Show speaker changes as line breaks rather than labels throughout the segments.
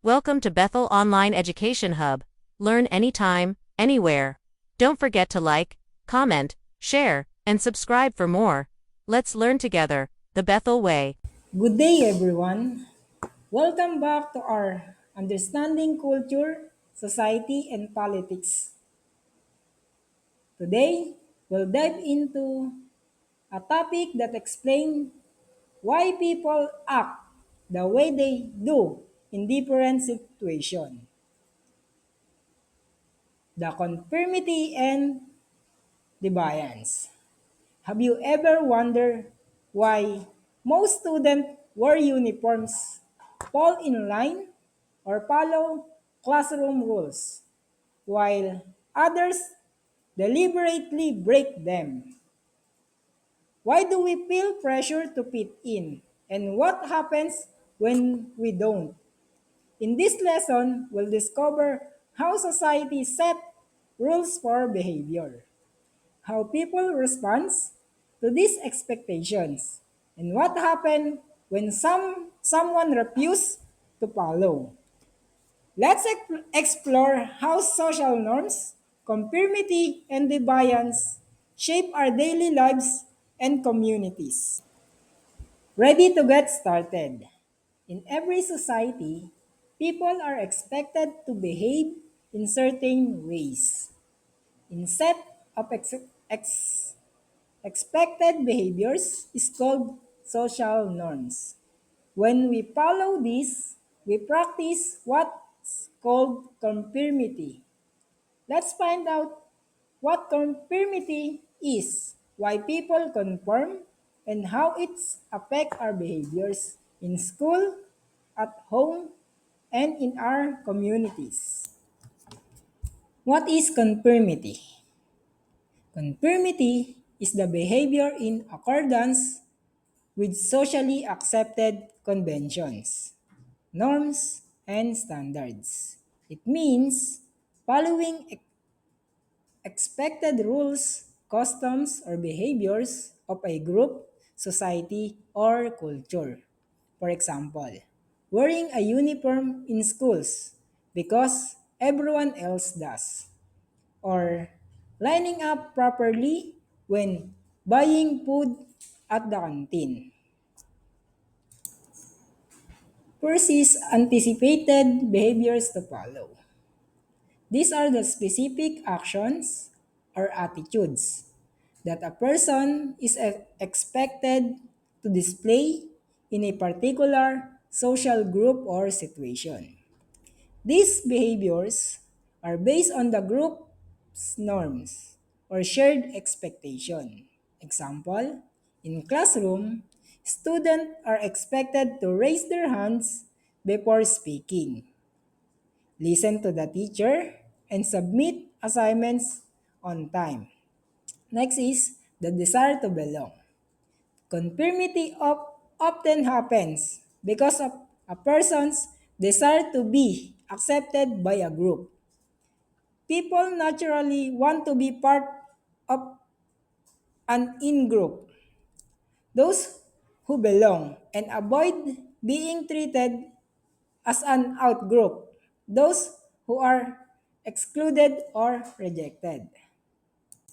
Welcome to Bethel Online Education Hub. Learn anytime, anywhere. Don't forget to like, comment, share, and subscribe for more. Let's learn together, the Bethel way.
Good day, everyone. Welcome back to our Understanding Culture, Society, and Politics. Today, we'll dive into a topic that explains why people act the way they do in different situations. The conformity and defiance. Have you ever wondered why most students wear uniforms, fall in line, or follow classroom rules, while others deliberately break them? Why do we feel pressure to fit in? And what happens when we don't? In this lesson, we'll discover how society set rules for behavior, how people respond to these expectations, and what happened when someone refuses to follow. Let's explore how social norms, conformity, and defiance shape our daily lives and communities. Ready to get started? In every society, people are expected to behave in certain ways. In set of expected behaviors is called social norms. When we follow these, we practice what's called conformity. Let's find out what conformity is, why people conform, and how it affects our behaviors in school, at home, and in our communities. What is conformity? Conformity is the behavior in accordance with socially accepted conventions, norms, and standards. It means following expected rules, customs, or behaviors of a group, society, or culture. For example, wearing a uniform in schools because everyone else does, or lining up properly when buying food at the canteen. First is anticipated behaviors to follow. These are the specific actions or attitudes that a person is expected to display in a particular social group or situation. These behaviors are based on the group's norms or shared expectation. Example, in classroom, students are expected to raise their hands before speaking, listen to the teacher, and submit assignments on time. Next is the desire to belong. Conformity often happens because of a person's desire to be accepted by a group. People naturally want to be part of an in group, those who belong, and avoid being treated as an out group, those who are excluded or rejected.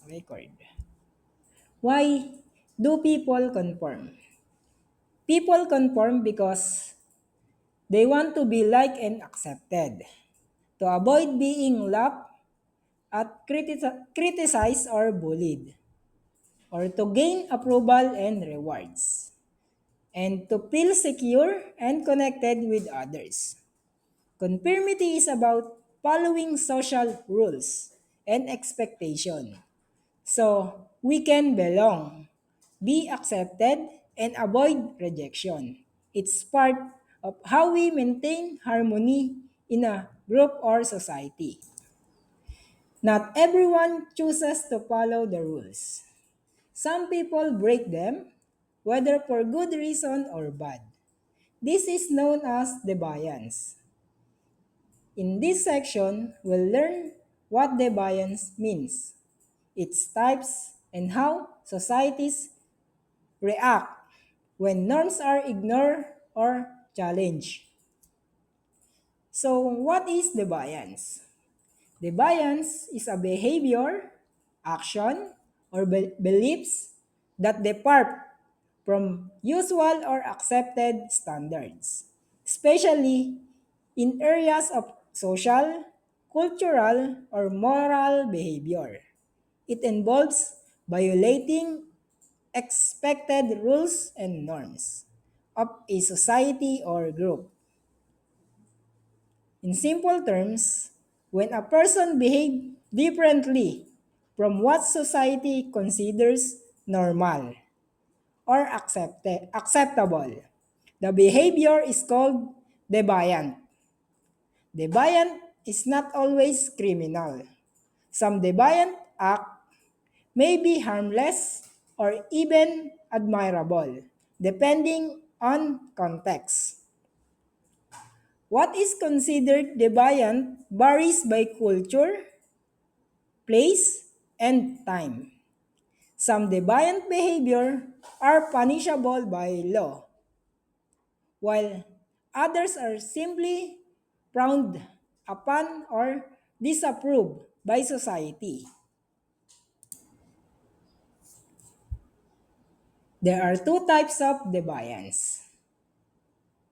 Record. Why do people conform? People conform because they want to be liked and accepted, to avoid being laughed at, criticized, or bullied, or to gain approval and rewards, and to feel secure and connected with others. Conformity is about following social rules and expectation so we can belong, be accepted, and avoid rejection. It's part of how we maintain harmony in a group or society. Not everyone chooses to follow the rules. Some people break them, whether for good reason or bad. This is known as defiance. In this section, we'll learn what defiance means, its types, and how societies react when norms are ignored or challenged. So, what is defiance? Defiance is a behavior, action, or beliefs that depart from usual or accepted standards, especially in areas of social, cultural, or moral behavior. It involves violating expected rules and norms of a society or group. In simple terms, when a person behaves differently from what society considers normal or acceptable, the behavior is called deviant. Deviant is not always criminal. Some deviant acts may be harmless or even admirable, depending on context. What is considered deviant varies by culture, place, and time. Some deviant behavior are punishable by law, while others are simply frowned upon or disapproved by society. There are two types of deviance.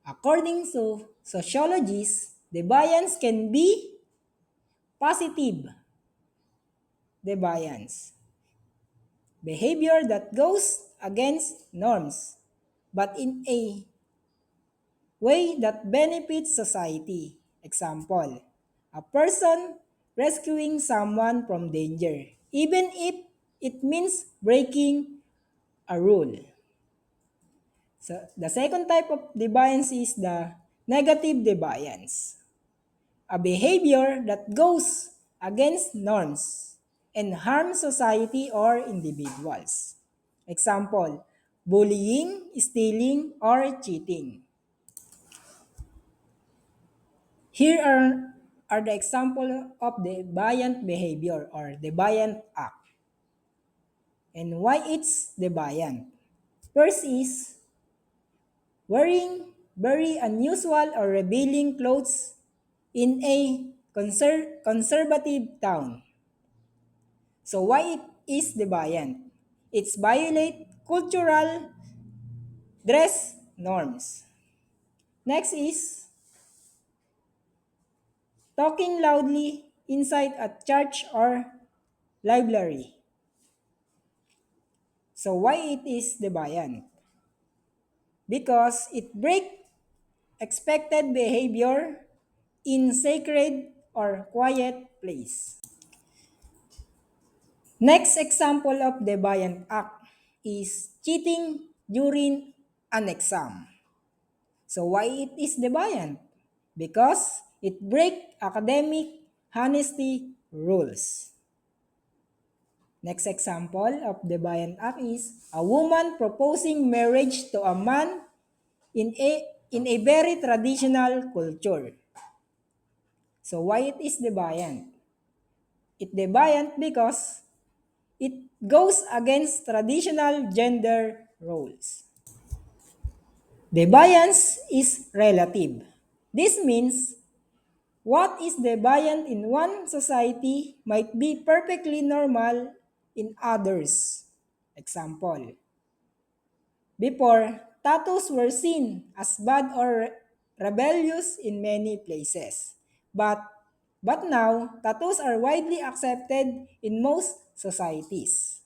According to sociologists, deviance can be positive deviance, behavior that goes against norms, but in a way that benefits society. Example, a person rescuing someone from danger, even if it means breaking a rule. So the second type of defiance is the negative defiance, a behavior that goes against norms and harms society or individuals. Example, bullying, stealing, or cheating. Here are the example of deviant behavior or deviant act and why it's deviant. First is wearing very unusual or revealing clothes in a conservative town. So why it is deviant? It's violate cultural dress norms. Next is talking loudly inside a church or library. So why it is deviant? Because it break expected behavior in sacred or quiet place. Next example of deviant act is cheating during an exam. So why it is deviant? Because it break academic honesty rules. Next example of deviant act is a woman proposing marriage to a man in a very traditional culture. So why it is deviant? It deviant because it goes against traditional gender roles. Deviance is relative. This means what is deviant in one society might be perfectly normal in others. Example, before, tattoos were seen as bad or rebellious in many places. But, but now, tattoos are widely accepted in most societies.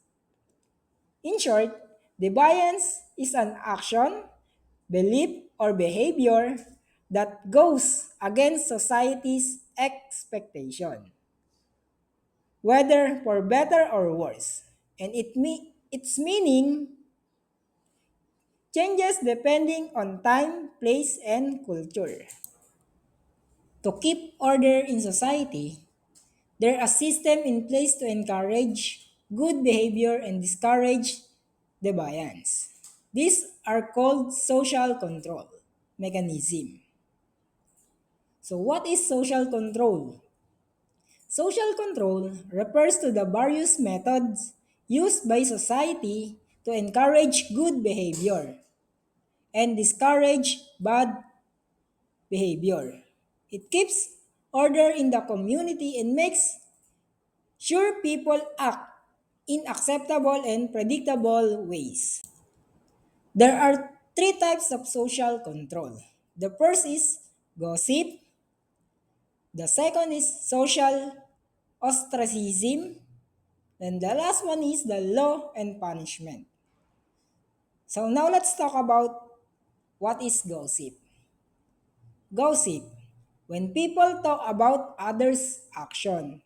In short, defiance is an action, belief, or behavior that goes against society's expectation, whether for better or worse. And its meaning changes depending on time, place, and culture. To keep order in society, there are systems in place to encourage good behavior and discourage defiance. These are called social control mechanism. So what is social control? Social control refers to the various methods used by society to encourage good behavior and discourage bad behavior. It keeps order in the community and makes sure people act in acceptable and predictable ways. There are three types of social control. The first is gossip, the second is social ostracism, and the last one is the law and punishment. So now let's talk about what is gossip. Gossip, when people talk about others' action,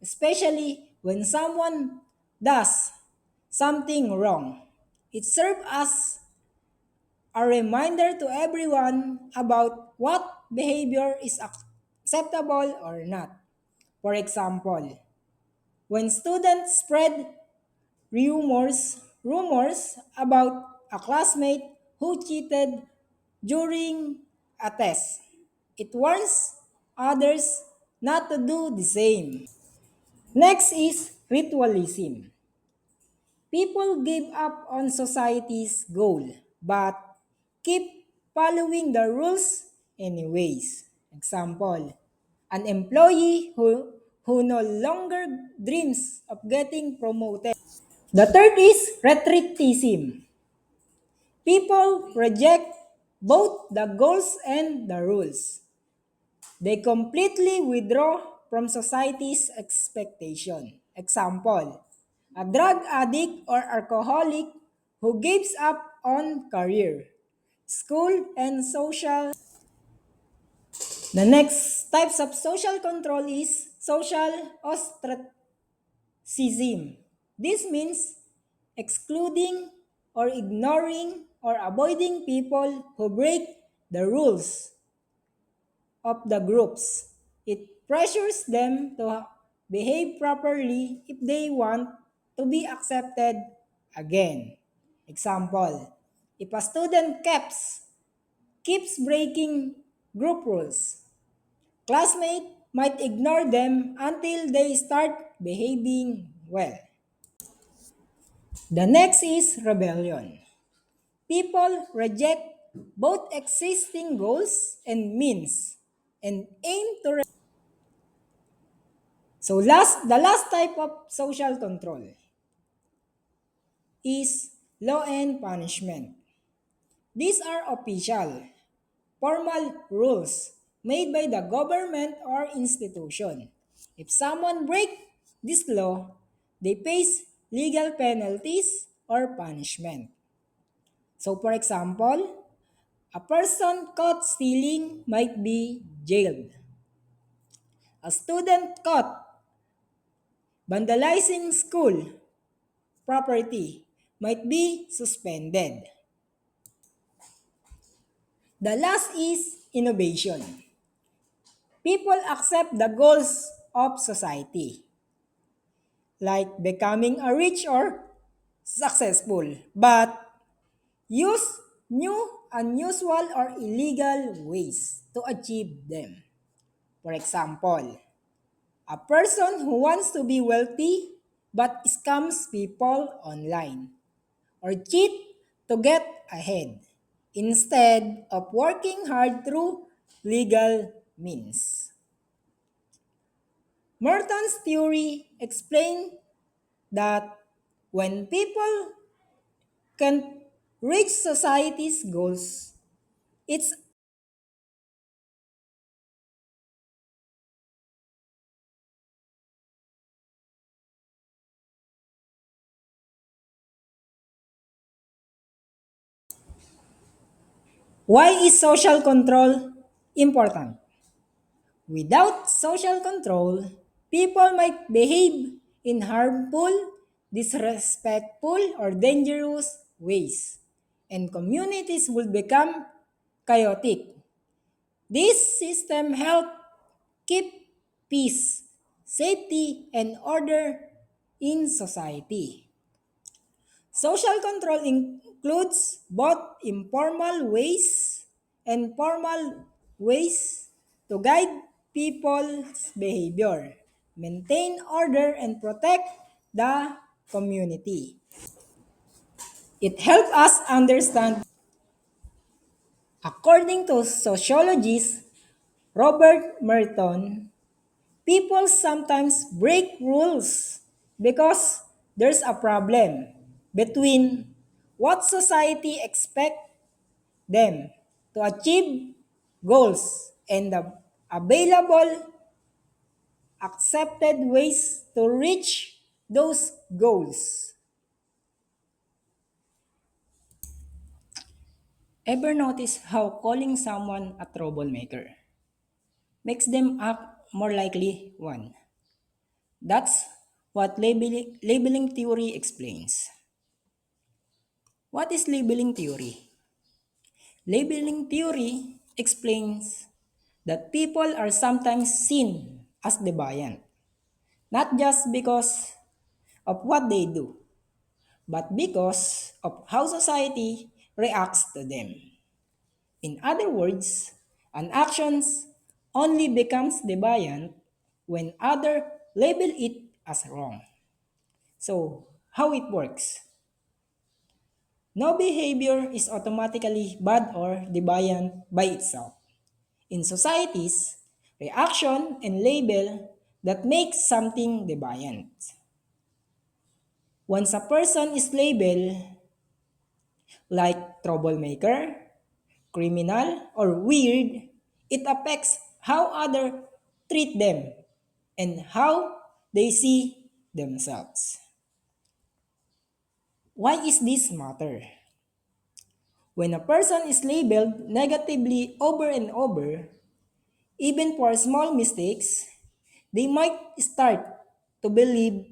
especially when someone does something wrong. It serves as a reminder to everyone about what behavior is acceptable or not. For example, when students spread rumors about a classmate who cheated during a test, it warns others not to do the same. Next is ritualism. People give up on society's goal but keep following the rules anyways. Example, an employee who no longer dreams of getting promoted. The third is retreatism. People reject both the goals and the rules. They completely withdraw from society's expectation. Example, a drug addict or alcoholic who gives up on career, school, and social. The next types of social control is social ostracism. This means excluding or ignoring or avoiding people who break the rules of the groups. It pressures them to behave properly if they want to be accepted again. Example, if a student keeps breaking group rules, classmates might ignore them until they start behaving well. The next is rebellion. People reject both existing goals and means and aim to. So the last type of social control is law and punishment. These are official, formal rules made by the government or institution. If someone breaks this law, they face legal penalties or punishment. So for example, a person caught stealing might be jailed. A student caught vandalizing school property might be suspended. The last is innovation. People accept the goals of society, like becoming a rich or successful, but use new, unusual, or illegal ways to achieve them. For example, a person who wants to be wealthy but scams people online or cheat to get ahead instead of working hard through legal means. Merton's theory explained that when people can reach society's goals, it's why is social control important? Without social control, people might behave in harmful, disrespectful, or dangerous ways, and communities will become chaotic. This system helps keep peace, safety, and order in society. Social control includes both informal ways and formal ways to guide people's behavior, maintain order, and protect the community. It helps us understand, according to sociologists, Robert Merton, people sometimes break rules because there's a problem between what society expects them to achieve goals and the available accepted ways to reach those goals. Ever notice how calling someone a troublemaker makes them act more likely one? That's what labeling theory explains. What is labeling theory? Labeling theory explains that people are sometimes seen as deviant, not just because of what they do, but because of how society reacts to them. In other words, an action only becomes deviant when others label it as wrong. So, how it works? No behavior is automatically bad or deviant by itself. In societies, reaction and label that makes something deviant. Once a person is labeled like troublemaker, criminal, or weird, it affects how others treat them and how they see themselves. Why is this matter? When a person is labeled negatively over and over, even for small mistakes, they might start to believe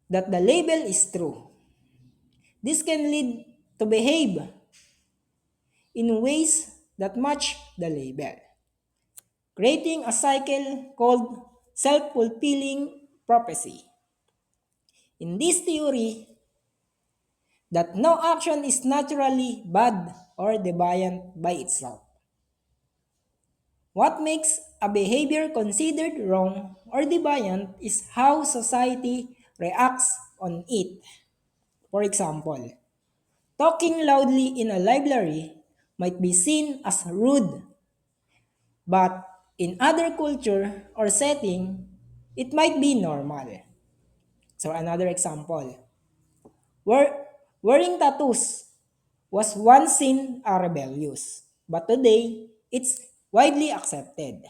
that the label is true. This can lead to behave in ways that match the label, creating a cycle called self-fulfilling prophecy. In this theory, that no action is naturally bad or deviant by itself. What makes a behavior considered wrong or deviant is how society reacts on it. For example, talking loudly in a library might be seen as rude, but in other culture or setting, it might be normal. So another example, wearing tattoos was once seen as rebellious, but today it's widely accepted.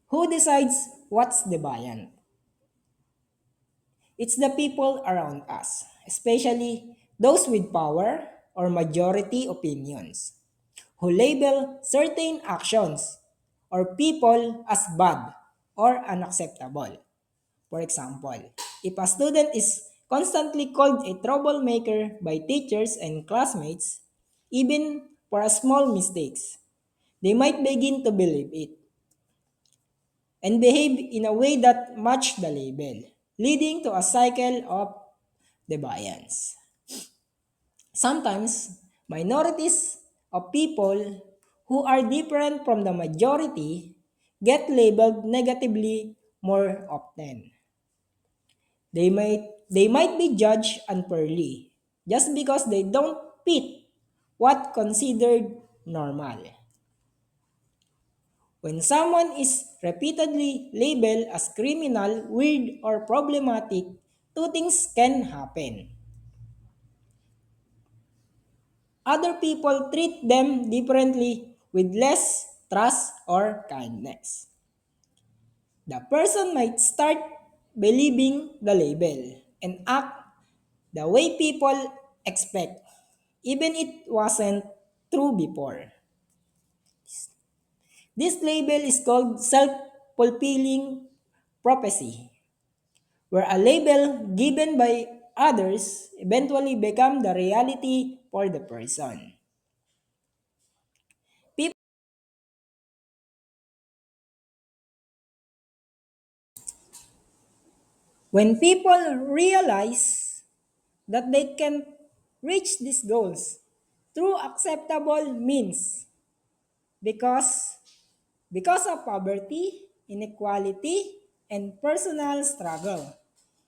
Who decides what's deviant? It's the people around us, especially those with power or majority opinions, who label certain actions or people as bad or unacceptable. For example, if a student is constantly called a troublemaker by teachers and classmates, even for a small mistakes, they might begin to believe it and behave in a way that match the label, leading to a cycle of defiance. Sometimes, minorities of people who are different from the majority get labeled negatively more often. They might be judged unfairly just because they don't fit what considered normal. When someone is repeatedly labeled as criminal, weird, or problematic, two things can happen. Other people treat them differently with less trust or kindness. The person might start believing the label and act the way people expect, even it wasn't true before. This label is called self-fulfilling prophecy, where a label given by others eventually become the reality for the person. Peop- When people realize that they can reach these goals through acceptable means because because of poverty, inequality, and personal struggle.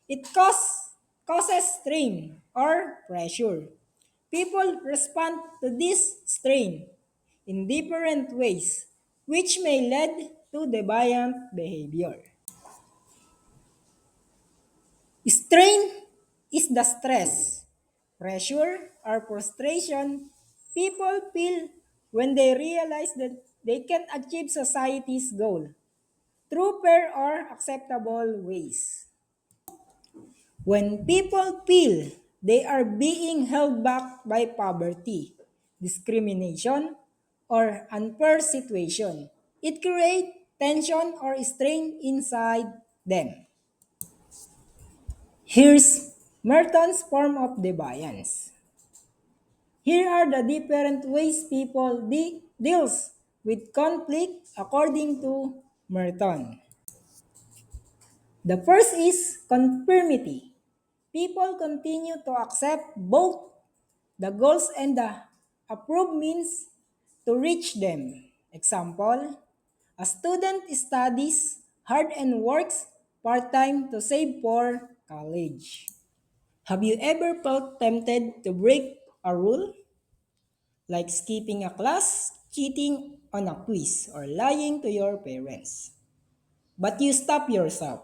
It causes strain or pressure. People respond to this strain in different ways, which may lead to deviant behavior. Strain is the stress, pressure, or frustration people feel when they realize that they can achieve society's goal through fair or acceptable ways. When people feel they are being held back by poverty, discrimination, or unfair situation, it creates tension or strain inside them. Here's Merton's form of defiance. Here are the different ways people deals with conflict according to Merton. The first is conformity. People continue to accept both the goals and the approved means to reach them. Example, a student studies hard and works part-time to save for college. Have you ever felt tempted to break a rule? Like skipping a class, cheating on a quiz, or lying to your parents. But you stop yourself.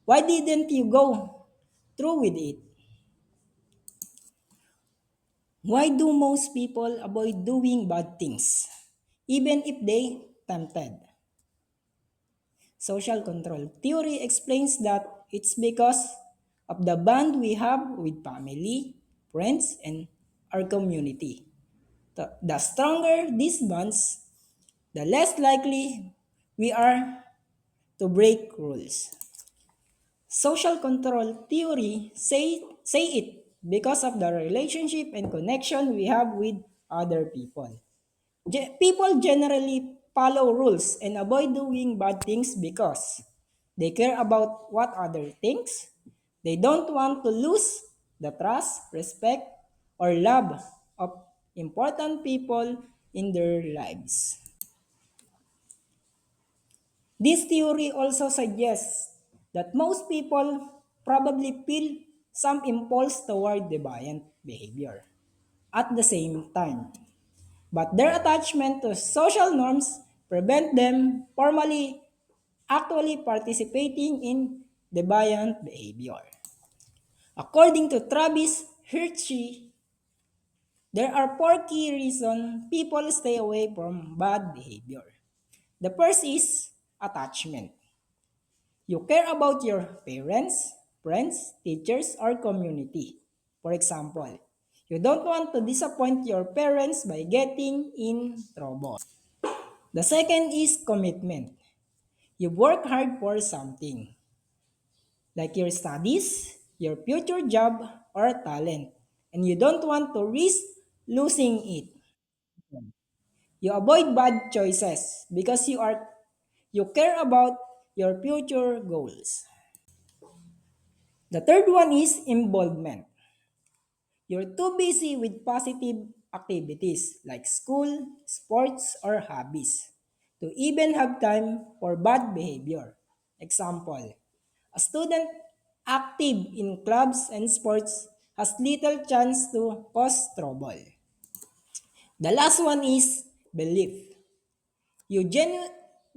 Why didn't you go through with it? Why do most people avoid doing bad things, even if they tempted? Social control theory explains that it's because of the bond we have with family, friends, and our community. The stronger these bonds, the less likely we are to break rules. Social control theory say it because of the relationship and connection we have with other people. People generally follow rules and avoid doing bad things because they care about what other thinks. They don't want to lose the trust, respect, or love of important people in their lives. This theory also suggests that most people probably feel some impulse toward deviant behavior at the same time, but their attachment to social norms prevent them formally actually participating in deviant behavior. According to Travis Hirschi, there are four key reasons people stay away from bad behavior. The first is attachment. You care about your parents, friends, teachers, or community. For example, you don't want to disappoint your parents by getting in trouble. The second is commitment. You work hard for something, like your studies, your future job, or talent, and you don't want to risk losing it. You avoid bad choices because you care about your future goals. The third one is involvement. You're too busy with positive activities like school, sports, or hobbies to even have time for bad behavior. Example, a student active in clubs and sports has little chance to cause trouble. The last one is belief. You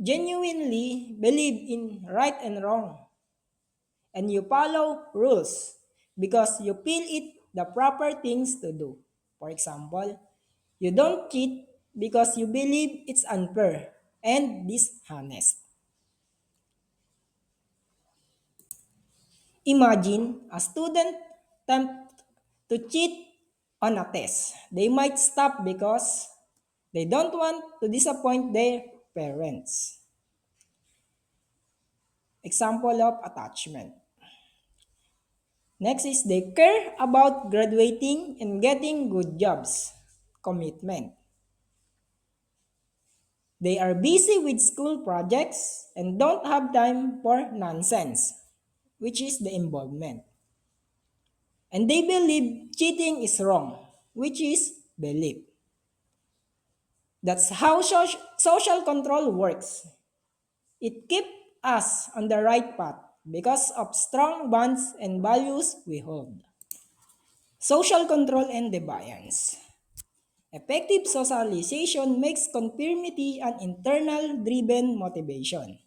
genuinely believe in right and wrong and you follow rules because you feel it the proper things to do. For example, you don't cheat because you believe it's unfair and dishonest. Imagine a student attempt to cheat on a test. They might stop because they don't want to disappoint their parents. Example of attachment. Next is they care about graduating and getting good jobs. Commitment. They are busy with school projects and don't have time for nonsense, which is the involvement. And they believe cheating is wrong, which is belief. That's how social control works. It keeps us on the right path because of strong bonds and values we hold. Social control and defiance. Effective socialization makes conformity an internal driven motivation,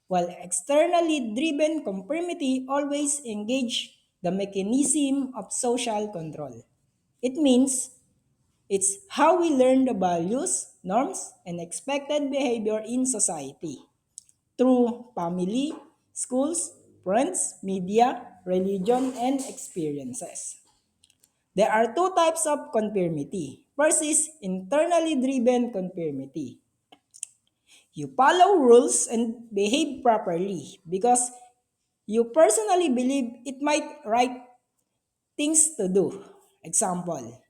while externally driven conformity always engage the mechanism of social control. It means it's how we learn the values, norms, and expected behavior in society through family, schools, friends, media, religion, and experiences. There are two types of conformity. First is internally driven conformity. You follow rules and behave properly because you personally believe it might right things to do. Example,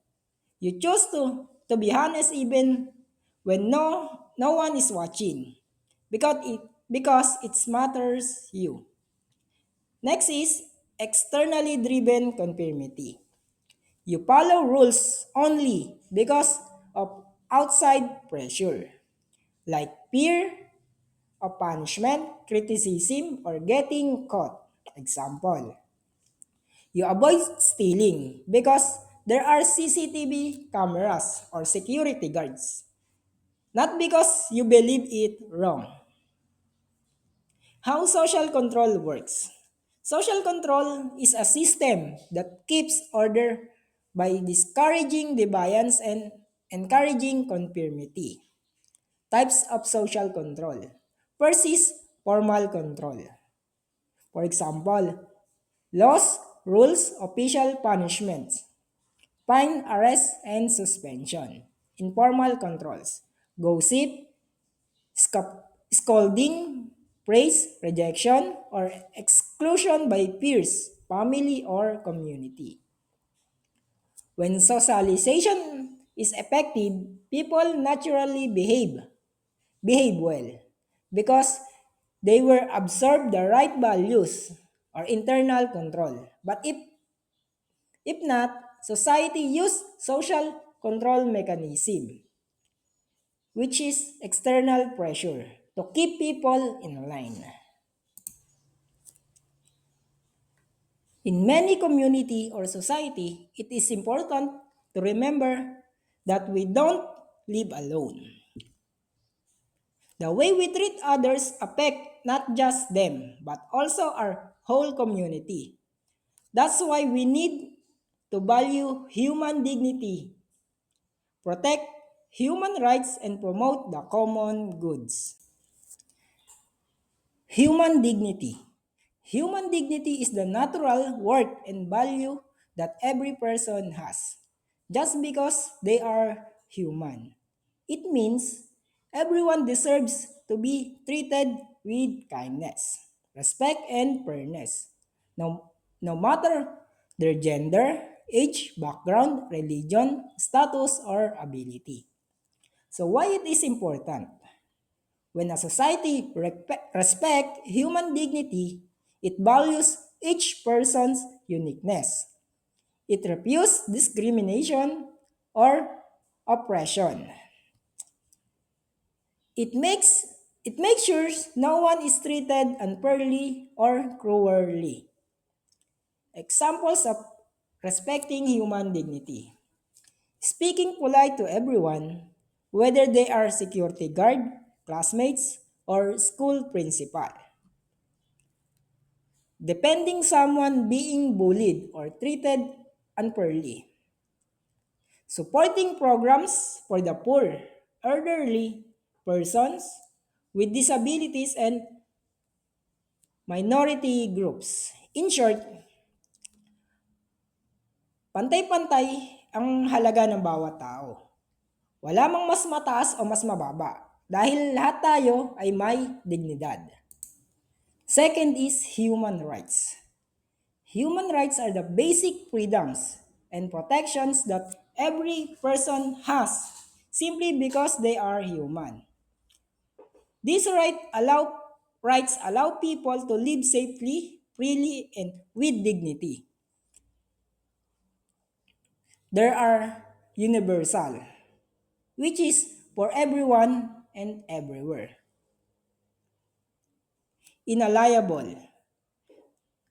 you choose to be honest even when no one is watching because it matters you. Next is externally driven conformity. You follow rules only because of outside pressure, like fear of punishment, criticism, or getting caught. Example, you avoid stealing because there are CCTV cameras or security guards, not because you believe it wrong. How social control works. Social control is a system that keeps order by discouraging defiance and encouraging conformity. Types of social control. First is formal control. For example, laws, rules, official punishments, fine, arrest, and suspension. Informal controls. Gossip, scolding, praise, rejection, or exclusion by peers, family, or community. When socialization is effective, people naturally behave well because they were absorbed the right values or internal control. But if not, society use social control mechanism, which is external pressure to keep people in line. In many community or society, it is important to remember that we don't live alone. The way we treat others affect not just them, but also our whole community. That's why we need to value human dignity, protect human rights, and promote the common goods. Human dignity. Human dignity is the natural worth and value that every person has, just because they are human. It means everyone deserves to be treated with kindness, respect, and fairness, no matter their gender, age, background, religion, status, or ability. So why it is important? When a society respect human dignity, it values each person's uniqueness. It refuses discrimination or oppression. It makes it makes sure no one is treated unfairly or cruelly. Examples of respecting human dignity. Speaking polite to everyone, whether they are security guard, classmates, or school principal. Depending someone being bullied or treated unfairly. Supporting programs for the poor, elderly, persons with disabilities, and minority groups. In short, pantay-pantay ang halaga ng bawat tao. Wala mang mas mataas o mas mababa dahil lahat tayo ay may dignidad. Second is human rights. Human rights are the basic freedoms and protections that every person has simply because they are human. These rights allow people to live safely, freely, and with dignity. There are universal, which is for everyone and everywhere. Inalienable,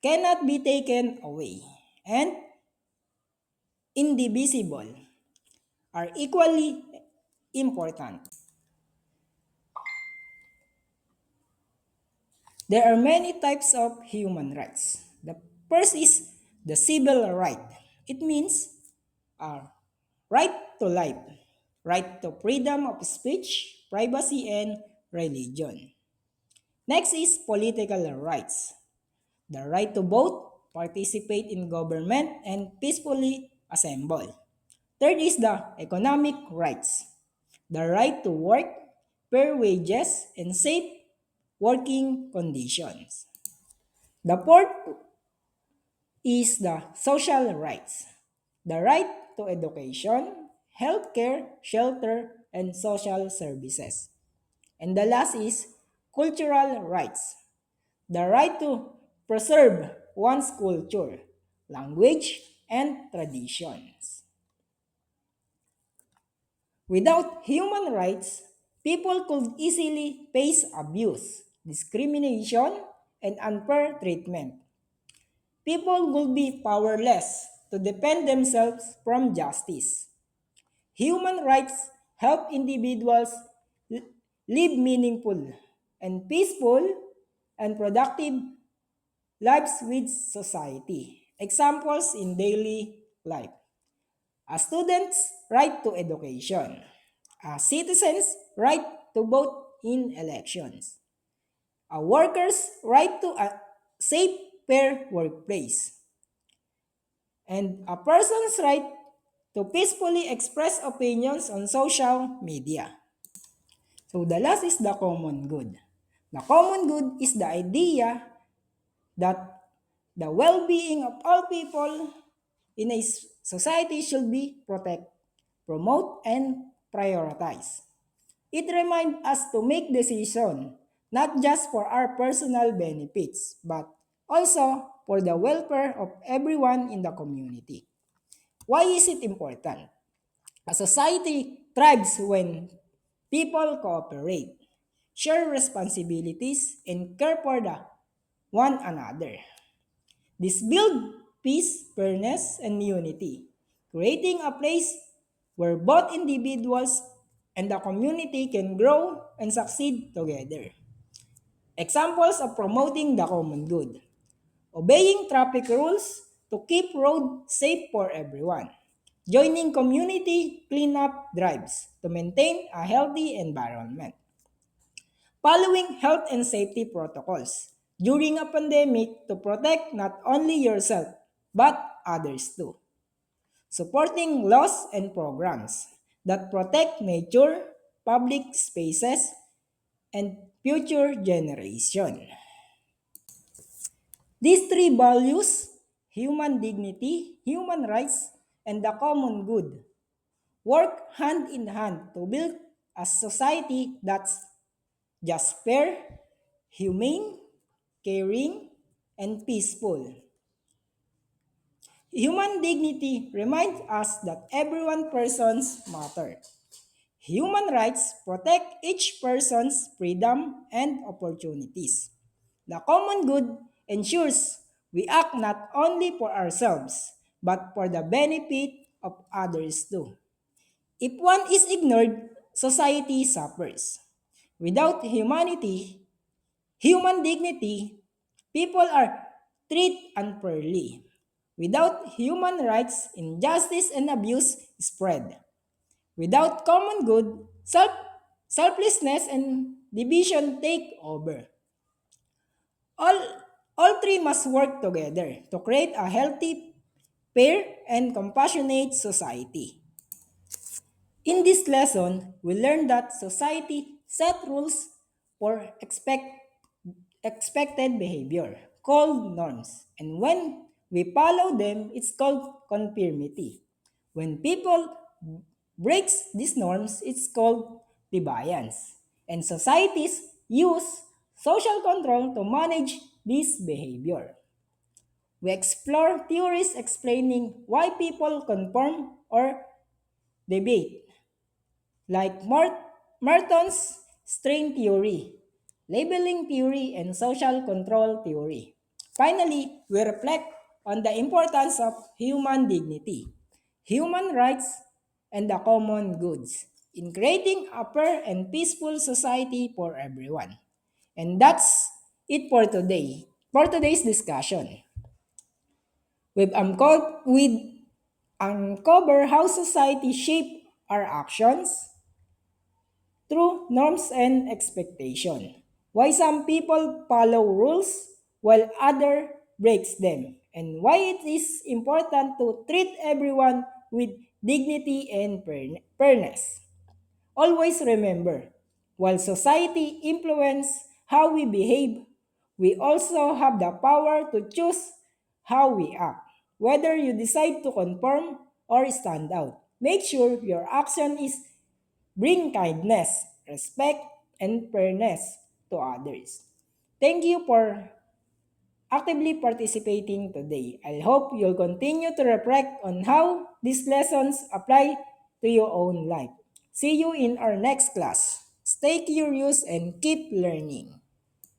cannot be taken away. And indivisible, are equally important. There are many types of human rights. The first is the civil right. It means a right to life, right to freedom of speech, privacy, and religion. Next is political rights. The right to vote, participate in government, and peacefully assemble. Third is the economic rights. The right to work, fair wages, and safe working conditions. The fourth is the social rights. The right to education, healthcare, shelter, and social services. And the last is cultural rights. The right to preserve one's culture, language, and traditions. Without human rights, people could easily face abuse, discrimination, and unfair treatment. People would be powerless to defend themselves from justice. Human rights help individuals l- live meaningful and peaceful and productive lives with society. Examples in daily life. A student's right to education. A citizen's right to vote in elections. A worker's right to a safe, fair workplace. And a person's right to peacefully express opinions on social media. So the last is the common good. The common good is the idea that the well-being of all people in a society should be protected, promote, and prioritize. It reminds us to make decisions not just for our personal benefits, but also for the welfare of everyone in the community. Why is it important? A society thrives when people cooperate, share responsibilities, and care for the one another. This builds peace, fairness, and unity, creating a place where both individuals and the community can grow and succeed together. Examples of promoting the common good: obeying traffic rules to keep roads safe for everyone, joining community cleanup drives to maintain a healthy environment, following health and safety protocols during a pandemic to protect not only yourself but others too, supporting laws and programs that protect nature, public spaces, and future generation. These three values, human dignity, human rights, and the common good, work hand in hand to build a society that's just fair, humane, caring, and peaceful. Human dignity reminds us that everyone persons matter. Human rights protect each person's freedom and opportunities. The common good ensures we act not only for ourselves, but for the benefit of others too. If one is ignored, society suffers. Without human dignity, people are treated unfairly. Without human rights, injustice and abuse spread. Without common good, selflessness and division take over. All, all three must work together to create a healthy, fair, and compassionate society. In this lesson, we learned that society set rules for expected behavior, called norms. And when we follow them, it's called conformity. When people breaks these norms, it's called defiance. And societies use social control to manage this behavior. We explore theories explaining why people conform or debate, like Merton's strain theory, labeling theory, and social control theory. Finally, we reflect on the importance of human dignity, human rights, and the common goods in creating a fair and peaceful society for everyone. And that's it for today. For today's discussion, we've uncovered how society shape our actions through norms and expectation. Why some people follow rules while other breaks them, and why it is important to treat everyone with dignity and fairness. Always remember, while society influences how we behave, we also have the power to choose how we act. Whether you decide to conform or stand out, make sure your action is bring kindness, respect, and fairness to others. Thank you for actively participating today. I hope you'll continue to reflect on how these lessons apply to your own life. See you in our next class. Stay curious and keep learning.